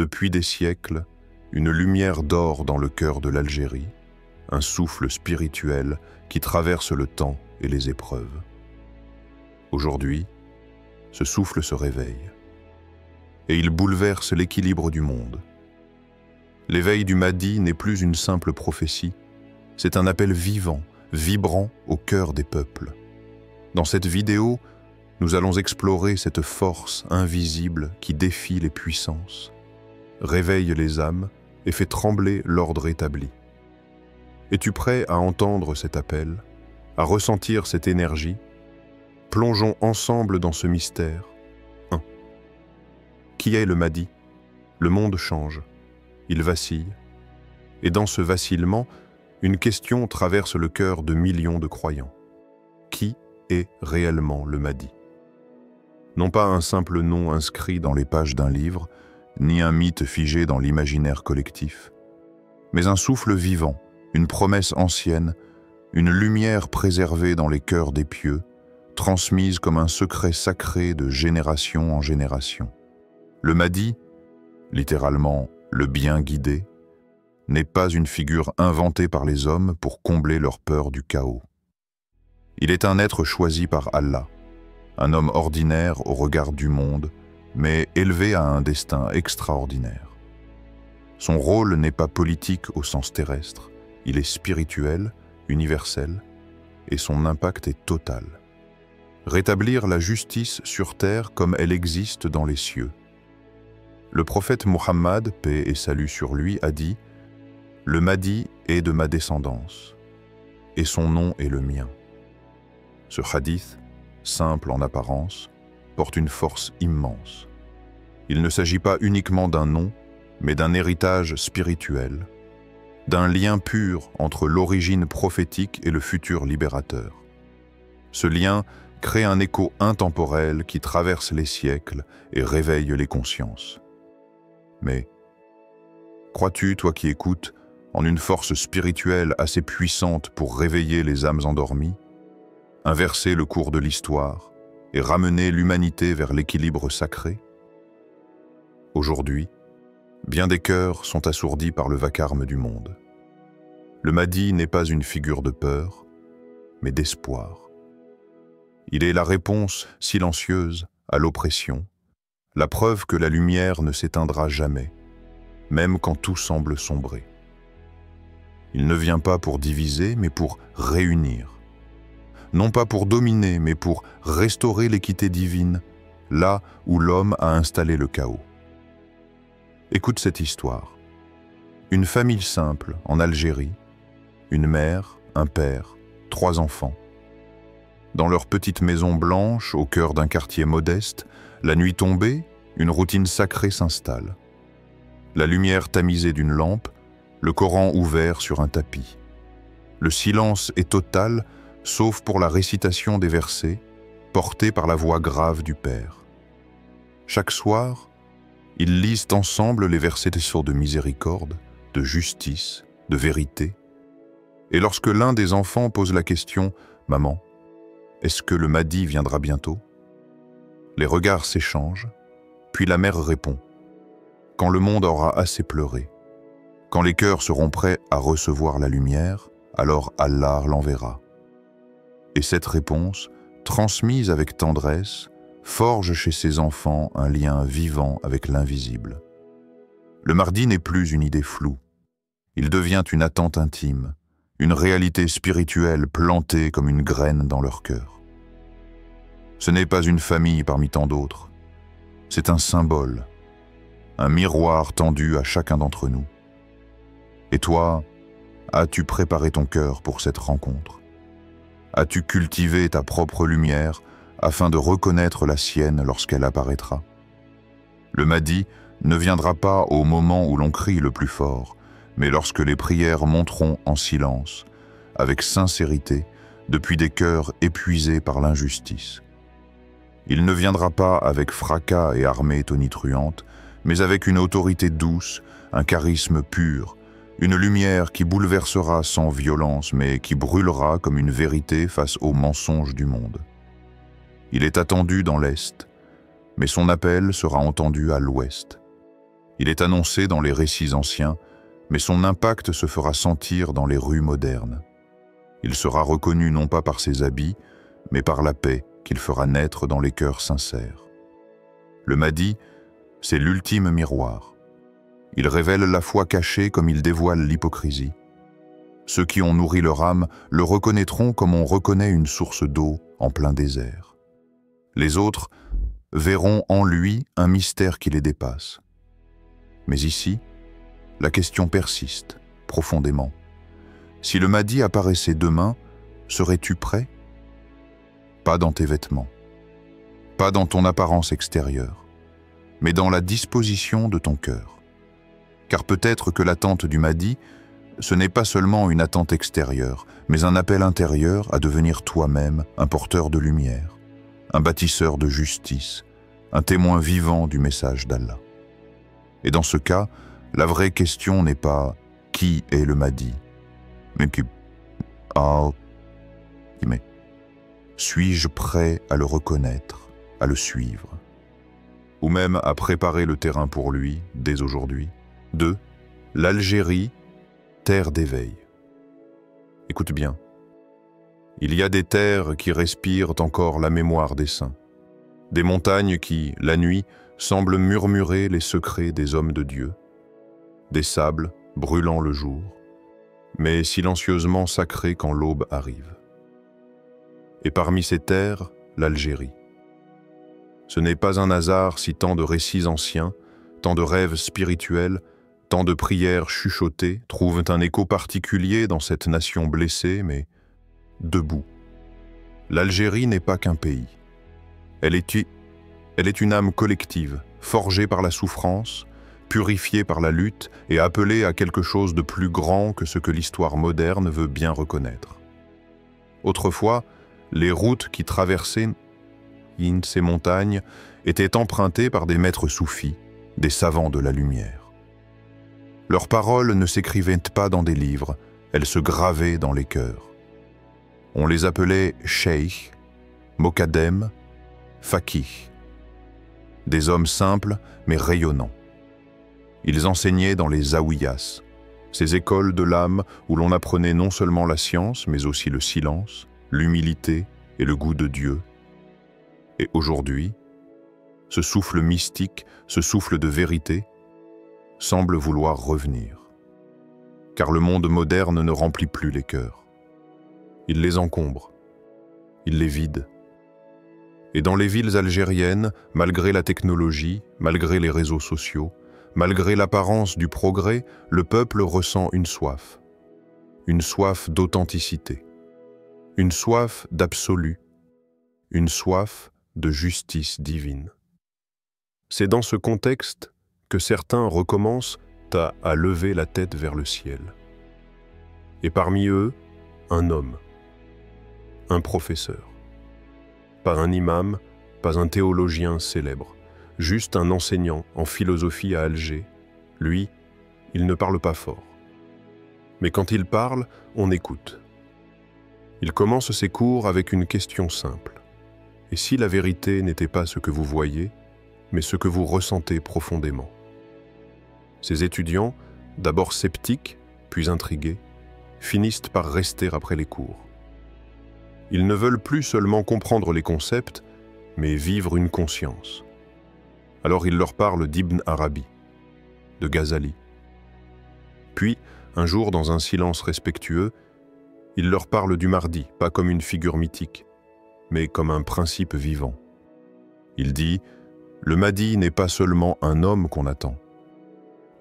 Depuis des siècles, une lumière dort dans le cœur de l'Algérie, un souffle spirituel qui traverse le temps et les épreuves. Aujourd'hui, ce souffle se réveille et il bouleverse l'équilibre du monde. L'éveil du Mahdi n'est plus une simple prophétie, c'est un appel vivant, vibrant au cœur des peuples. Dans cette vidéo, nous allons explorer cette force invisible qui défie les puissances, réveille les âmes et fait trembler l'ordre établi. Es-tu prêt à entendre cet appel, à ressentir cette énergie? Plongeons ensemble dans ce mystère. 1. Qui est le Mahdi? Le monde change, il vacille. Et dans ce vacillement, une question traverse le cœur de millions de croyants. Qui est réellement le Mahdi? Non pas un simple nom inscrit dans les pages d'un livre, ni un mythe figé dans l'imaginaire collectif, mais un souffle vivant, une promesse ancienne, une lumière préservée dans les cœurs des pieux, transmise comme un secret sacré de génération en génération. Le Mahdi, littéralement le bien guidé, n'est pas une figure inventée par les hommes pour combler leur peur du chaos. Il est un être choisi par Allah, un homme ordinaire au regard du monde, mais élevé à un destin extraordinaire. Son rôle n'est pas politique au sens terrestre, il est spirituel, universel, et son impact est total. Rétablir la justice sur terre comme elle existe dans les cieux. Le prophète Muhammad, paix et salut sur lui, a dit « Le Mahdi est de ma descendance, et son nom est le mien ». Ce hadith, simple en apparence, porte une force immense. Il ne s'agit pas uniquement d'un nom, mais d'un héritage spirituel, d'un lien pur entre l'origine prophétique et le futur libérateur. Ce lien crée un écho intemporel qui traverse les siècles et réveille les consciences. Mais crois-tu, toi qui écoutes, en une force spirituelle assez puissante pour réveiller les âmes endormies, inverser le cours de l'histoire et ramener l'humanité vers l'équilibre sacré? Aujourd'hui, bien des cœurs sont assourdis par le vacarme du monde. Le Mahdi n'est pas une figure de peur, mais d'espoir. Il est la réponse silencieuse à l'oppression, la preuve que la lumière ne s'éteindra jamais, même quand tout semble sombrer. Il ne vient pas pour diviser, mais pour réunir. Non pas pour dominer, mais pour restaurer l'équité divine, là où l'homme a installé le chaos. Écoute cette histoire. Une famille simple en Algérie, une mère, un père, 3 enfants. Dans leur petite maison blanche, au cœur d'un quartier modeste, la nuit tombée, une routine sacrée s'installe. La lumière tamisée d'une lampe, le Coran ouvert sur un tapis. Le silence est total, sauf pour la récitation des versets, portés par la voix grave du Père. Chaque soir, ils lisent ensemble les versets de miséricorde, de justice, de vérité. Et lorsque l'un des enfants pose la question « Maman, est-ce que le Mahdi viendra bientôt ?» Les regards s'échangent, puis la mère répond « Quand le monde aura assez pleuré, quand les cœurs seront prêts à recevoir la lumière, alors Allah l'enverra. » Et cette réponse, transmise avec tendresse, forge chez ses enfants un lien vivant avec l'invisible. Le Mahdi n'est plus une idée floue. Il devient une attente intime, une réalité spirituelle plantée comme une graine dans leur cœur. Ce n'est pas une famille parmi tant d'autres. C'est un symbole, un miroir tendu à chacun d'entre nous. Et toi, as-tu préparé ton cœur pour cette rencontre? As-tu cultivé ta propre lumière afin de reconnaître la sienne lorsqu'elle apparaîtra? Le Mahdi ne viendra pas au moment où l'on crie le plus fort, mais lorsque les prières monteront en silence, avec sincérité, depuis des cœurs épuisés par l'injustice. Il ne viendra pas avec fracas et armée tonitruante, mais avec une autorité douce, un charisme pur, une lumière qui bouleversera sans violence, mais qui brûlera comme une vérité face aux mensonges du monde. Il est attendu dans l'Est, mais son appel sera entendu à l'Ouest. Il est annoncé dans les récits anciens, mais son impact se fera sentir dans les rues modernes. Il sera reconnu non pas par ses habits, mais par la paix qu'il fera naître dans les cœurs sincères. Le Mahdi, c'est l'ultime miroir. Il révèle la foi cachée comme il dévoile l'hypocrisie. Ceux qui ont nourri leur âme le reconnaîtront comme on reconnaît une source d'eau en plein désert. Les autres verront en lui un mystère qui les dépasse. Mais ici, la question persiste, profondément. Si le Mahdi apparaissait demain, serais-tu prêt? Pas dans tes vêtements, pas dans ton apparence extérieure, mais dans la disposition de ton cœur. Car peut-être que l'attente du Mahdi, ce n'est pas seulement une attente extérieure, mais un appel intérieur à devenir toi-même un porteur de lumière, un bâtisseur de justice, un témoin vivant du message d'Allah. Et dans ce cas, la vraie question n'est pas « qui est le Mahdi ?» mais « suis-je prêt à le reconnaître, à le suivre ?» Ou même à préparer le terrain pour lui dès aujourd'hui. 2. L'Algérie, terre d'éveil. Écoute bien. Il y a des terres qui respirent encore la mémoire des saints. Des montagnes qui, la nuit, semblent murmurer les secrets des hommes de Dieu. Des sables brûlant le jour, mais silencieusement sacrés quand l'aube arrive. Et parmi ces terres, l'Algérie. Ce n'est pas un hasard si tant de récits anciens, tant de rêves spirituels, tant de prières chuchotées trouvent un écho particulier dans cette nation blessée, mais debout. L'Algérie n'est pas qu'un pays. Elle est une âme collective, forgée par la souffrance, purifiée par la lutte et appelée à quelque chose de plus grand que ce que l'histoire moderne veut bien reconnaître. Autrefois, les routes qui traversaient ces montagnes étaient empruntées par des maîtres soufis, des savants de la lumière. Leurs paroles ne s'écrivaient pas dans des livres, elles se gravaient dans les cœurs. On les appelait cheikh, mokadem, faqih, des hommes simples mais rayonnants. Ils enseignaient dans les zawiyas, ces écoles de l'âme où l'on apprenait non seulement la science, mais aussi le silence, l'humilité et le goût de Dieu. Et aujourd'hui, ce souffle mystique, ce souffle de vérité, semble vouloir revenir. Car le monde moderne ne remplit plus les cœurs. Il les encombre, il les vide. Et dans les villes algériennes, malgré la technologie, malgré les réseaux sociaux, malgré l'apparence du progrès, le peuple ressent une soif d'authenticité, une soif d'absolu, une soif de justice divine. C'est dans ce contexte que certains recommencent à lever la tête vers le ciel. Et parmi eux, un homme, un professeur. Pas un imam, pas un théologien célèbre, juste un enseignant en philosophie à Alger. Lui, il ne parle pas fort. Mais quand il parle, on écoute. Il commence ses cours avec une question simple. Et si la vérité n'était pas ce que vous voyez, mais ce que vous ressentez profondément? Ces étudiants, d'abord sceptiques, puis intrigués, finissent par rester après les cours. Ils ne veulent plus seulement comprendre les concepts, mais vivre une conscience. Alors il leur parle d'Ibn Arabi, de Ghazali. Puis, un jour, dans un silence respectueux, il leur parle du Mahdi, pas comme une figure mythique, mais comme un principe vivant. Il dit « Le Mahdi n'est pas seulement un homme qu'on attend.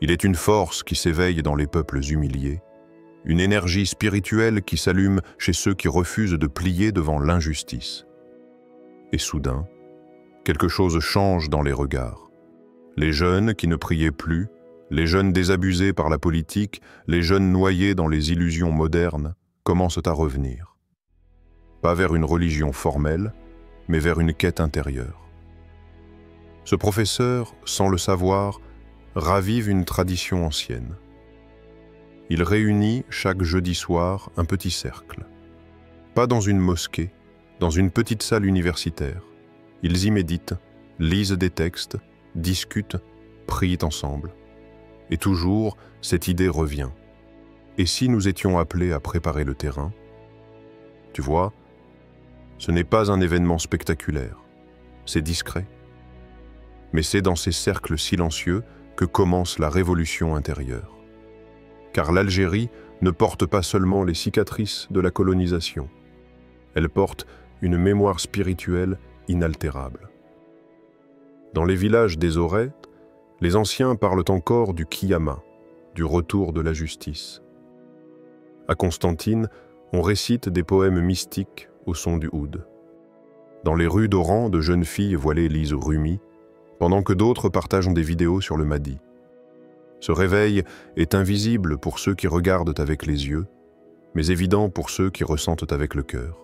Il est une force qui s'éveille dans les peuples humiliés, une énergie spirituelle qui s'allume chez ceux qui refusent de plier devant l'injustice. » Et soudain, quelque chose change dans les regards. Les jeunes qui ne priaient plus, les jeunes désabusés par la politique, les jeunes noyés dans les illusions modernes, commencent à revenir. Pas vers une religion formelle, mais vers une quête intérieure. Ce professeur, sans le savoir, ravive une tradition ancienne. Il réunit chaque jeudi soir un petit cercle. Pas dans une mosquée, dans une petite salle universitaire. Ils y méditent, lisent des textes, discutent, prient ensemble. Et toujours, cette idée revient. Et si nous étions appelés à préparer le terrain? Tu vois, ce n'est pas un événement spectaculaire, c'est discret. Mais c'est dans ces cercles silencieux que commence la révolution intérieure. Car l'Algérie ne porte pas seulement les cicatrices de la colonisation, elle porte une mémoire spirituelle inaltérable. Dans les villages des Aurès, les anciens parlent encore du Kiyama, du retour de la justice. À Constantine, on récite des poèmes mystiques au son du oud. Dans les rues d'Oran, de jeunes filles voilées lisent Rumi, pendant que d'autres partagent des vidéos sur le Mahdi. Ce réveil est invisible pour ceux qui regardent avec les yeux, mais évident pour ceux qui ressentent avec le cœur.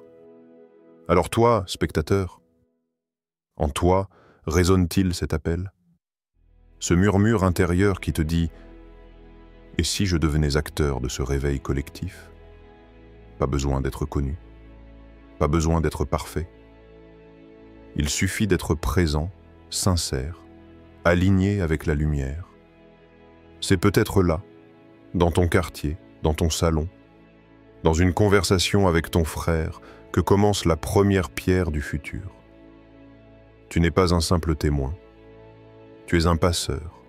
Alors toi, spectateur, en toi résonne-t-il cet appel? Ce murmure intérieur qui te dit « Et si je devenais acteur de ce réveil collectif ?» Pas besoin d'être connu, pas besoin d'être parfait. Il suffit d'être présent, sincère, aligné avec la lumière. C'est peut-être là, dans ton quartier, dans ton salon, dans une conversation avec ton frère, que commence la première pierre du futur. Tu n'es pas un simple témoin. Tu es un passeur,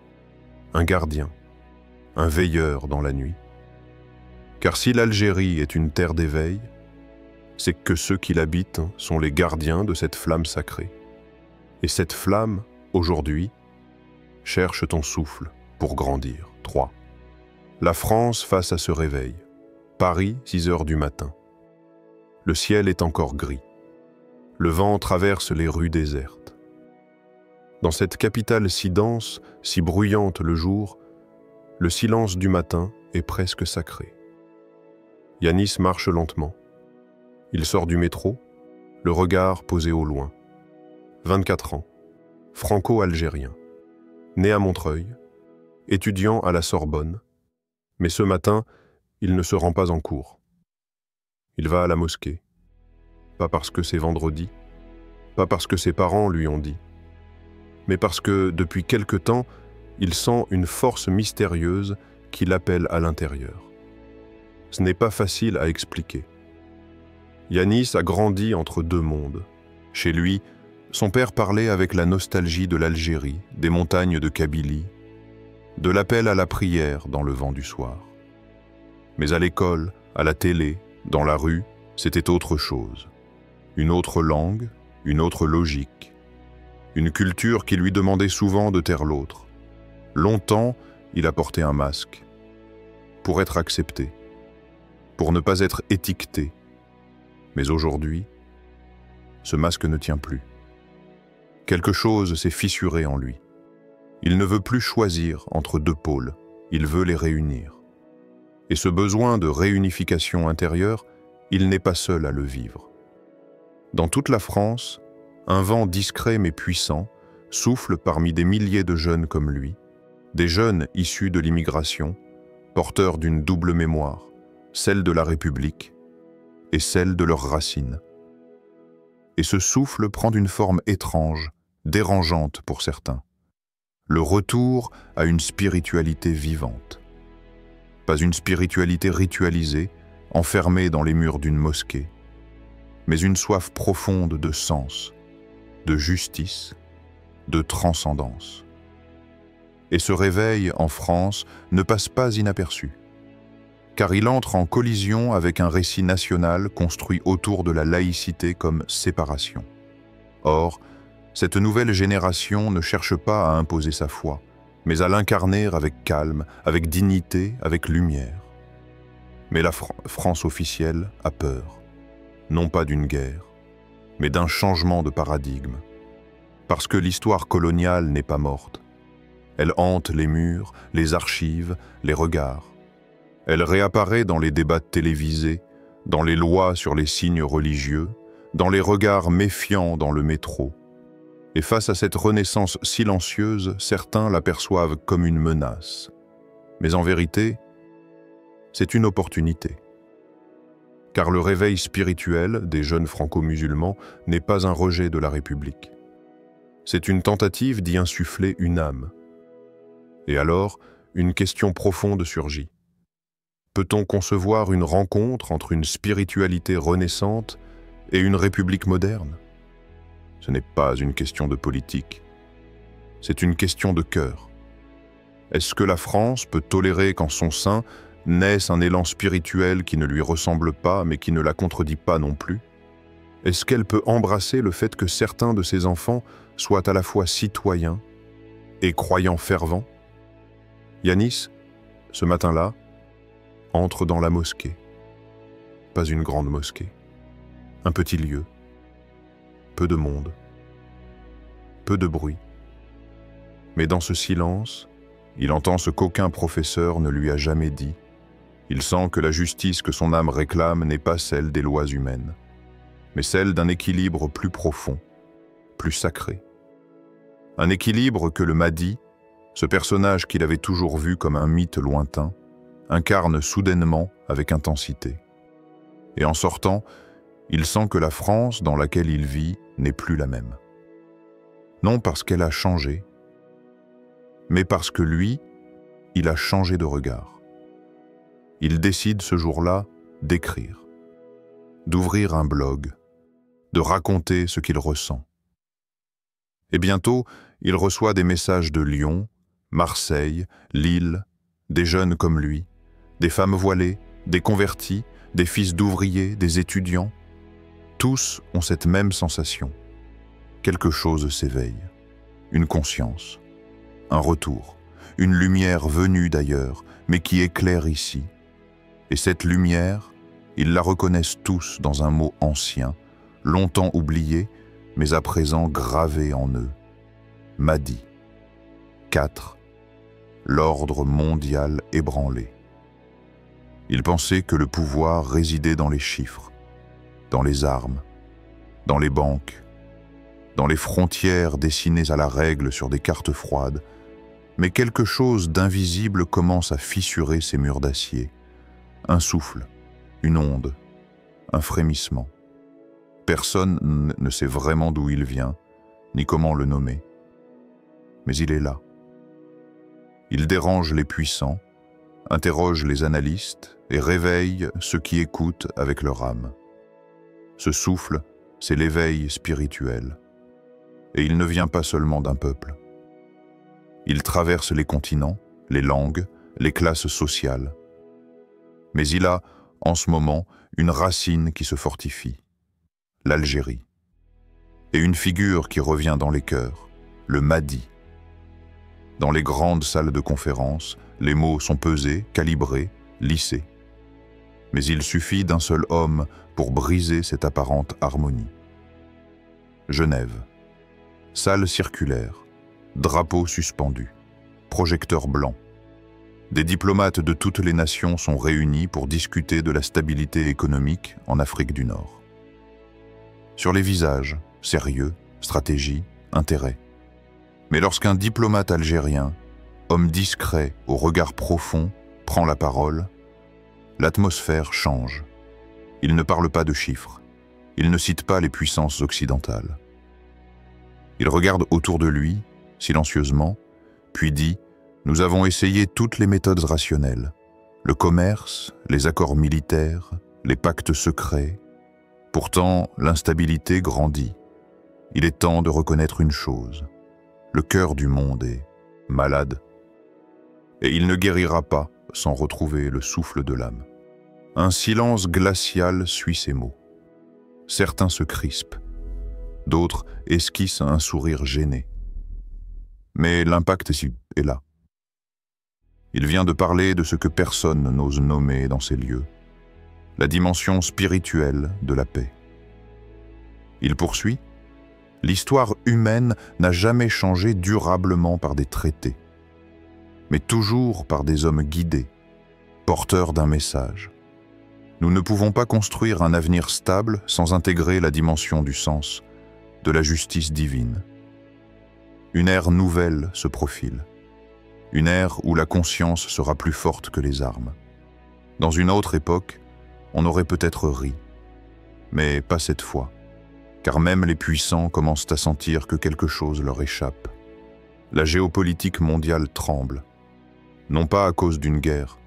un gardien, un veilleur dans la nuit. Car si l'Algérie est une terre d'éveil, c'est que ceux qui l'habitent sont les gardiens de cette flamme sacrée. Et cette flamme, aujourd'hui, cherche ton souffle pour grandir. 3. La France face à ce réveil. Paris, 6 heures du matin. Le ciel est encore gris. Le vent traverse les rues désertes. Dans cette capitale si dense, si bruyante le jour, le silence du matin est presque sacré. Yanis marche lentement. Il sort du métro, le regard posé au loin. 24 ans, franco-algérien, né à Montreuil, étudiant à la Sorbonne, mais ce matin, il ne se rend pas en cours. Il va à la mosquée, pas parce que c'est vendredi, pas parce que ses parents lui ont dit, mais parce que, depuis quelque temps, il sent une force mystérieuse qui l'appelle à l'intérieur. Ce n'est pas facile à expliquer. Yanis a grandi entre deux mondes. Chez lui, son père parlait avec la nostalgie de l'Algérie, des montagnes de Kabylie, de l'appel à la prière dans le vent du soir. Mais à l'école, à la télé, dans la rue, c'était autre chose. Une autre langue, une autre logique. Une culture qui lui demandait souvent de taire l'autre. Longtemps, il a porté un masque. Pour être accepté. Pour ne pas être étiqueté. Mais aujourd'hui, ce masque ne tient plus. Quelque chose s'est fissuré en lui. Il ne veut plus choisir entre deux pôles, il veut les réunir. Et ce besoin de réunification intérieure, il n'est pas seul à le vivre. Dans toute la France, un vent discret mais puissant souffle parmi des milliers de jeunes comme lui, des jeunes issus de l'immigration, porteurs d'une double mémoire, celle de la République et celle de leurs racines. Et ce souffle prend une forme étrange, dérangeante pour certains. Le retour à une spiritualité vivante. Pas une spiritualité ritualisée, enfermée dans les murs d'une mosquée, mais une soif profonde de sens, de justice, de transcendance. Et ce réveil, en France, ne passe pas inaperçu, car il entre en collision avec un récit national construit autour de la laïcité comme séparation. Or, cette nouvelle génération ne cherche pas à imposer sa foi, mais à l'incarner avec calme, avec dignité, avec lumière. Mais la France officielle a peur, non pas d'une guerre, mais d'un changement de paradigme. Parce que l'histoire coloniale n'est pas morte. Elle hante les murs, les archives, les regards. Elle réapparaît dans les débats télévisés, dans les lois sur les signes religieux, dans les regards méfiants dans le métro. Et face à cette renaissance silencieuse, certains l'aperçoivent comme une menace. Mais en vérité, c'est une opportunité. Car le réveil spirituel des jeunes franco-musulmans n'est pas un rejet de la République. C'est une tentative d'y insuffler une âme. Et alors, une question profonde surgit. Peut-on concevoir une rencontre entre une spiritualité renaissante et une république moderne? Ce n'est pas une question de politique, c'est une question de cœur. Est-ce que la France peut tolérer qu'en son sein naisse un élan spirituel qui ne lui ressemble pas mais qui ne la contredit pas non plus? Est-ce qu'elle peut embrasser le fait que certains de ses enfants soient à la fois citoyens et croyants fervents? Yanis, ce matin-là, entre dans la mosquée. Pas une grande mosquée. Un petit lieu. Peu de monde. Peu de bruit. Mais dans ce silence, il entend ce qu'aucun professeur ne lui a jamais dit. Il sent que la justice que son âme réclame n'est pas celle des lois humaines, mais celle d'un équilibre plus profond, plus sacré. Un équilibre que le Mahdi, ce personnage qu'il avait toujours vu comme un mythe lointain, incarne soudainement avec intensité. Et en sortant, il sent que la France dans laquelle il vit n'est plus la même. Non parce qu'elle a changé, mais parce que lui, il a changé de regard. Il décide ce jour-là d'écrire, d'ouvrir un blog, de raconter ce qu'il ressent. Et bientôt, il reçoit des messages de Lyon, Marseille, Lille, des jeunes comme lui, des femmes voilées, des convertis, des fils d'ouvriers, des étudiants. Tous ont cette même sensation. Quelque chose s'éveille, une conscience, un retour, une lumière venue d'ailleurs, mais qui éclaire ici. Et cette lumière, ils la reconnaissent tous dans un mot ancien, longtemps oublié, mais à présent gravé en eux. Mahdi. 4. L'ordre mondial ébranlé. Ils pensaient que le pouvoir résidait dans les chiffres, dans les armes, dans les banques, dans les frontières dessinées à la règle sur des cartes froides, mais quelque chose d'invisible commence à fissurer ces murs d'acier. Un souffle, une onde, un frémissement. Personne ne sait vraiment d'où il vient, ni comment le nommer. Mais il est là. Il dérange les puissants, interroge les analystes et réveille ceux qui écoutent avec leur âme. Ce souffle, c'est l'éveil spirituel. Et il ne vient pas seulement d'un peuple. Il traverse les continents, les langues, les classes sociales. Mais il a, en ce moment, une racine qui se fortifie, l'Algérie. Et une figure qui revient dans les cœurs, le Mahdi. Dans les grandes salles de conférence, les mots sont pesés, calibrés, lissés. Mais il suffit d'un seul homme pour briser cette apparente harmonie. Genève. Salle circulaire, drapeau suspendu, projecteur blanc. Des diplomates de toutes les nations sont réunis pour discuter de la stabilité économique en Afrique du Nord. Sur les visages, sérieux, stratégie, intérêt. Mais lorsqu'un diplomate algérien, homme discret au regard profond, prend la parole, l'atmosphère change. Il ne parle pas de chiffres, il ne cite pas les puissances occidentales. Il regarde autour de lui, silencieusement, puis dit « Nous avons essayé toutes les méthodes rationnelles, le commerce, les accords militaires, les pactes secrets. Pourtant, l'instabilité grandit. Il est temps de reconnaître une chose. Le cœur du monde est malade. Et il ne guérira pas sans retrouver le souffle de l'âme. » Un silence glacial suit ces mots. Certains se crispent, d'autres esquissent un sourire gêné. Mais l'impact est là. Il vient de parler de ce que personne n'ose nommer dans ces lieux, la dimension spirituelle de la paix. Il poursuit « L'histoire humaine n'a jamais changé durablement par des traités, mais toujours par des hommes guidés, porteurs d'un message. Nous ne pouvons pas construire un avenir stable sans intégrer la dimension du sens, de la justice divine. Une ère nouvelle se profile, une ère où la conscience sera plus forte que les armes. Dans une autre époque, on aurait peut-être ri, mais pas cette fois, car même les puissants commencent à sentir que quelque chose leur échappe. La géopolitique mondiale tremble. non pas à cause d'une guerre,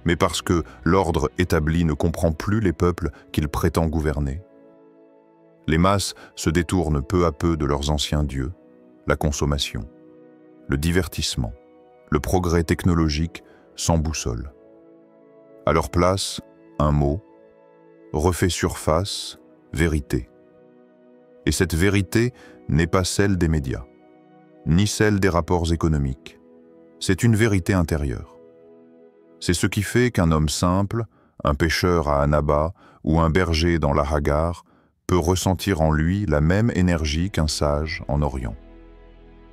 mais parce que l'ordre établi ne comprend plus les peuples qu'il prétend gouverner. Les masses se détournent peu à peu de leurs anciens dieux, la consommation, le divertissement, le progrès technologique sans boussole. À leur place, un mot, refait surface, vérité. Et cette vérité n'est pas celle des médias, ni celle des rapports économiques. C'est une vérité intérieure. C'est ce qui fait qu'un homme simple, un pêcheur à Annaba ou un berger dans la Hagar peut ressentir en lui la même énergie qu'un sage en Orient.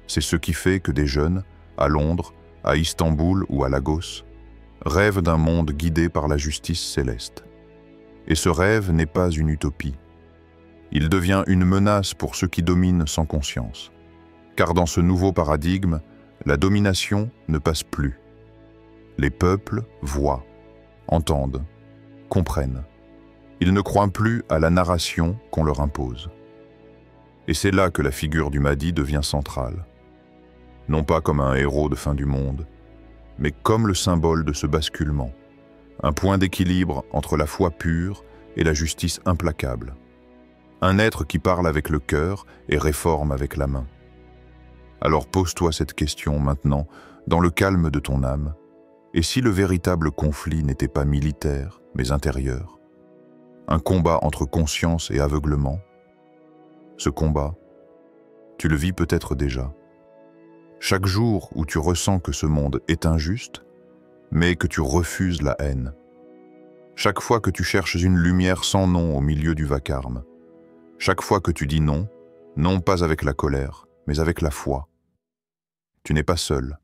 C'est ce qui fait que des jeunes, à Londres, à Istanbul ou à Lagos, rêvent d'un monde guidé par la justice céleste. Et ce rêve n'est pas une utopie. Il devient une menace pour ceux qui dominent sans conscience. Car dans ce nouveau paradigme, la domination ne passe plus. Les peuples voient, entendent, comprennent. Ils ne croient plus à la narration qu'on leur impose. Et c'est là que la figure du Mahdi devient centrale. Non pas comme un héros de fin du monde, mais comme le symbole de ce basculement, un point d'équilibre entre la foi pure et la justice implacable. Un être qui parle avec le cœur et réforme avec la main. Alors pose-toi cette question maintenant, dans le calme de ton âme, et si le véritable conflit n'était pas militaire, mais intérieur, un combat entre conscience et aveuglement, ce combat, tu le vis peut-être déjà. Chaque jour où tu ressens que ce monde est injuste, mais que tu refuses la haine. Chaque fois que tu cherches une lumière sans nom au milieu du vacarme. Chaque fois que tu dis non, non pas avec la colère, mais avec la foi. Tu n'es pas seul.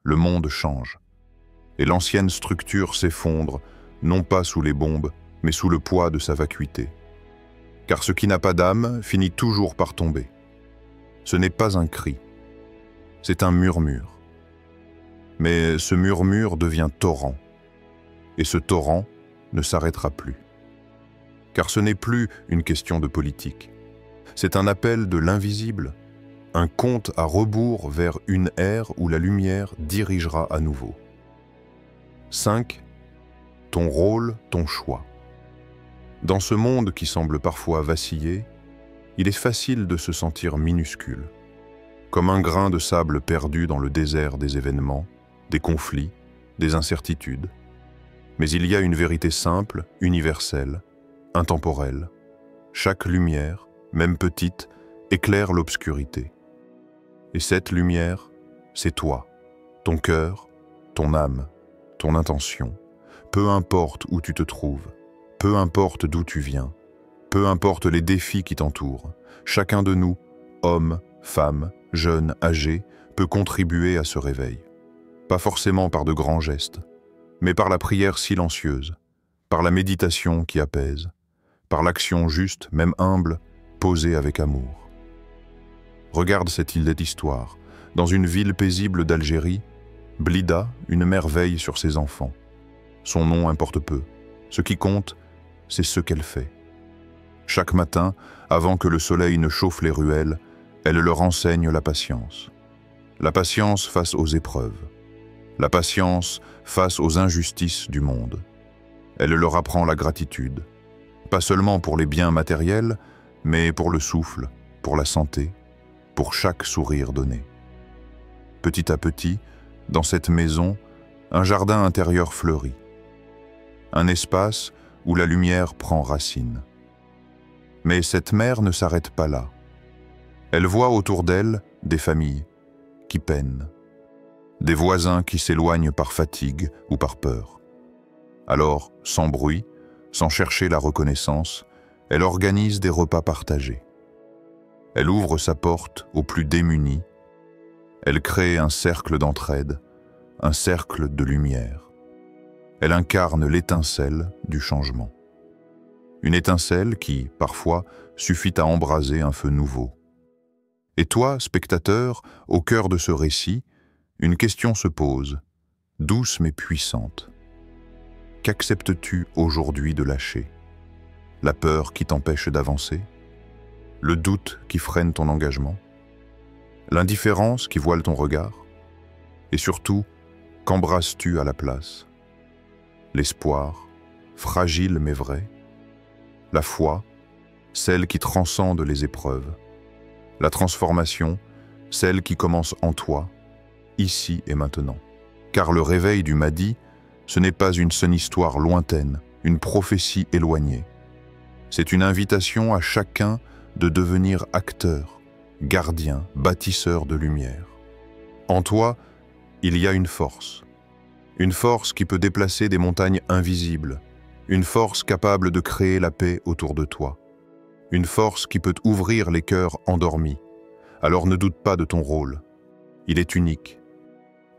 Le monde change. Et l'ancienne structure s'effondre, non pas sous les bombes, mais sous le poids de sa vacuité. Car ce qui n'a pas d'âme finit toujours par tomber. Ce n'est pas un cri, c'est un murmure. Mais ce murmure devient torrent, et ce torrent ne s'arrêtera plus. Car ce n'est plus une question de politique. C'est un appel de l'invisible, un compte à rebours vers une ère où la lumière dirigera à nouveau. 5. Ton rôle, ton choix. Dans ce monde qui semble parfois vaciller, il est facile de se sentir minuscule, comme un grain de sable perdu dans le désert des événements, des conflits, des incertitudes. Mais il y a une vérité simple, universelle, intemporelle. Chaque lumière, même petite, éclaire l'obscurité. Et cette lumière, c'est toi, ton cœur, ton âme, ton intention. Peu importe où tu te trouves, peu importe d'où tu viens, peu importe les défis qui t'entourent, chacun de nous, homme, femme, jeune, âgé, peut contribuer à ce réveil. Pas forcément par de grands gestes, mais par la prière silencieuse, par la méditation qui apaise, par l'action juste, même humble, posée avec amour. Regarde cette île d'histoire. Dans une ville paisible d'Algérie, Blida, une mère veille sur ses enfants. Son nom importe peu. Ce qui compte, c'est ce qu'elle fait. Chaque matin, avant que le soleil ne chauffe les ruelles, elle leur enseigne la patience. La patience face aux épreuves. La patience face aux injustices du monde. Elle leur apprend la gratitude. Pas seulement pour les biens matériels, mais pour le souffle, pour la santé, pour chaque sourire donné. Petit à petit, dans cette maison, un jardin intérieur fleurit. Un espace où la lumière prend racine. Mais cette mère ne s'arrête pas là. Elle voit autour d'elle des familles qui peinent, des voisins qui s'éloignent par fatigue ou par peur. Alors, sans bruit, sans chercher la reconnaissance, elle organise des repas partagés. Elle ouvre sa porte aux plus démunis. Elle crée un cercle d'entraide, un cercle de lumière. Elle incarne l'étincelle du changement. Une étincelle qui, parfois, suffit à embraser un feu nouveau. Et toi, spectateur, au cœur de ce récit, une question se pose, douce mais puissante. Qu'acceptes-tu aujourd'hui de lâcher? La peur qui t'empêche d'avancer? Le doute qui freine ton engagement? L'indifférence qui voile ton regard? Et surtout, Qu'embrasses-tu à la place? L'espoir, fragile mais vrai. La foi, celle qui transcende les épreuves. La transformation, celle qui commence en toi, ici et maintenant. Car le réveil du Mahdi, ce n'est pas une seule histoire lointaine, une prophétie éloignée. C'est une invitation à chacun de devenir acteur, gardien, bâtisseur de lumière. En toi, il y a une force qui peut déplacer des montagnes invisibles, une force capable de créer la paix autour de toi, une force qui peut ouvrir les cœurs endormis. Alors ne doute pas de ton rôle. Il est unique,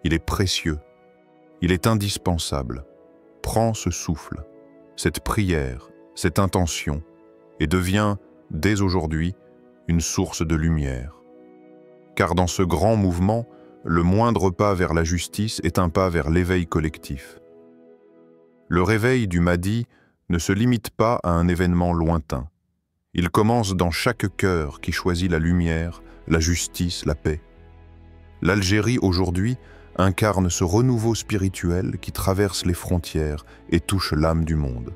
il est précieux, il est indispensable. Prends ce souffle, cette prière, cette intention, et deviens, dès aujourd'hui, une source de lumière. Car dans ce grand mouvement, le moindre pas vers la justice est un pas vers l'éveil collectif. Le réveil du Mahdi ne se limite pas à un événement lointain. Il commence dans chaque cœur qui choisit la lumière, la justice, la paix. L'Algérie aujourd'hui incarne ce renouveau spirituel qui traverse les frontières et touche l'âme du monde.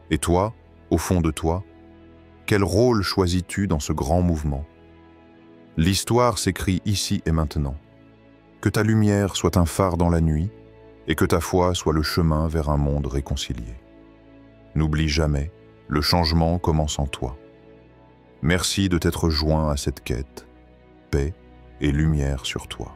Et toi, au fond de toi, quel rôle choisis-tu dans ce grand mouvement? L'histoire s'écrit ici et maintenant. Que ta lumière soit un phare dans la nuit et que ta foi soit le chemin vers un monde réconcilié. N'oublie jamais, le changement commence en toi. Merci de t'être joint à cette quête, paix et lumière sur toi.